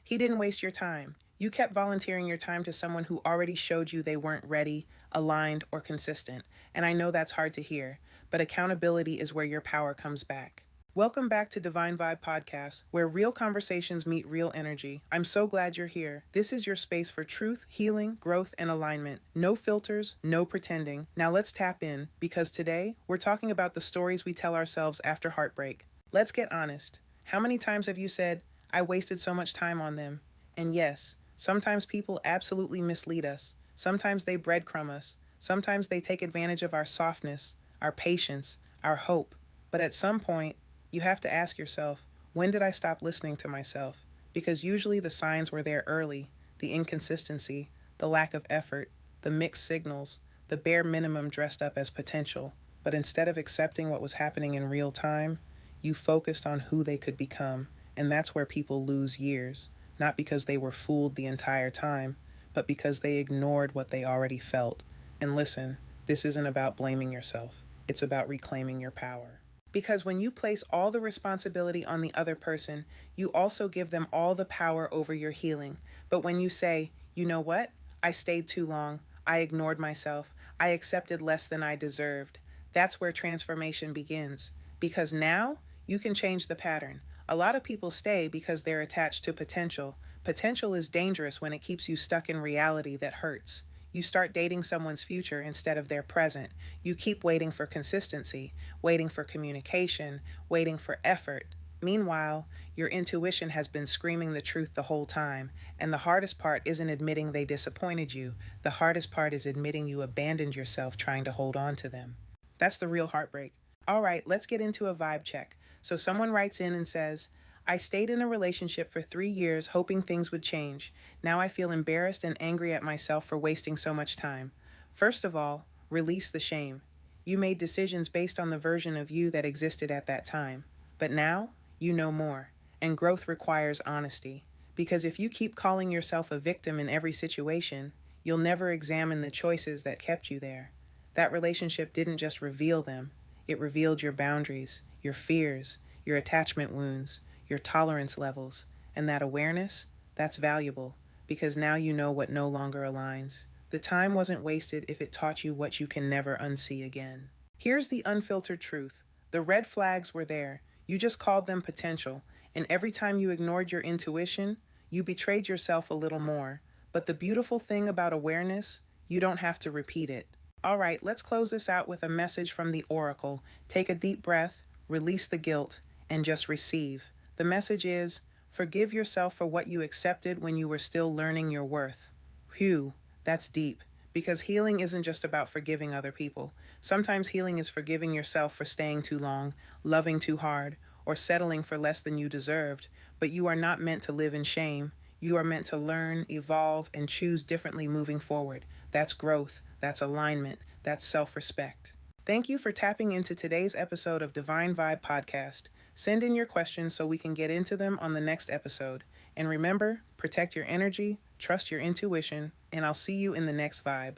He didn't waste your time. You kept volunteering your time to someone who already showed you they weren't ready, aligned, or consistent. And I know that's hard to hear, but accountability is where your power comes back. Welcome back to Divine Vibe Podcast, where real conversations meet real energy. I'm so glad you're here. This is your space for truth, healing, growth, and alignment. No filters, no pretending. Now let's tap in, because today we're talking about the stories we tell ourselves after heartbreak. Let's get honest. How many times have you said, I wasted so much time on them? And yes, sometimes people absolutely mislead us. Sometimes they breadcrumb us. Sometimes they take advantage of our softness, our patience, our hope. But at some point, you have to ask yourself, when did I stop listening to myself? Because usually the signs were there early: the inconsistency, the lack of effort, the mixed signals, the bare minimum dressed up as potential. But instead of accepting what was happening in real time, you focused on who they could become. And that's where people lose years, not because they were fooled the entire time, but because they ignored what they already felt. And listen, this isn't about blaming yourself. It's about reclaiming your power. Because when you place all the responsibility on the other person, you also give them all the power over your healing. But when you say, you know what? I stayed too long. I ignored myself. I accepted less than I deserved. That's where transformation begins. Because now you can change the pattern. A lot of people stay because they're attached to potential. Potential is dangerous when it keeps you stuck in reality that hurts. You start dating someone's future instead of their present. You keep waiting for consistency, waiting for communication, waiting for effort. Meanwhile, your intuition has been screaming the truth the whole time. And the hardest part isn't admitting they disappointed you. The hardest part is admitting you abandoned yourself trying to hold on to them. That's the real heartbreak. All right, let's get into a vibe check. So someone writes in and says, I stayed in a relationship for 3 years hoping things would change. Now I feel embarrassed and angry at myself for wasting so much time. First of all, release the shame. You made decisions based on the version of you that existed at that time. But now, you know more. And growth requires honesty. Because if you keep calling yourself a victim in every situation, you'll never examine the choices that kept you there. That relationship didn't just reveal them. It revealed your boundaries, your fears, your attachment wounds, your tolerance levels. And that awareness, that's valuable, because now you know what no longer aligns. The time wasn't wasted if it taught you what you can never unsee again. Here's the unfiltered truth. The red flags were there. You just called them potential. And every time you ignored your intuition, you betrayed yourself a little more. But the beautiful thing about awareness, you don't have to repeat it. All right, let's close this out with a message from the Oracle. Take a deep breath, release the guilt, and just receive. The message is, forgive yourself for what you accepted when you were still learning your worth. Phew, that's deep. Because healing isn't just about forgiving other people. Sometimes healing is forgiving yourself for staying too long, loving too hard, or settling for less than you deserved. But you are not meant to live in shame. You are meant to learn, evolve, and choose differently moving forward. That's growth. That's alignment. That's self-respect. Thank you for tapping into today's episode of Divine Vibe Podcast. Send in your questions so we can get into them on the next episode. And remember, protect your energy, trust your intuition, and I'll see you in the next vibe.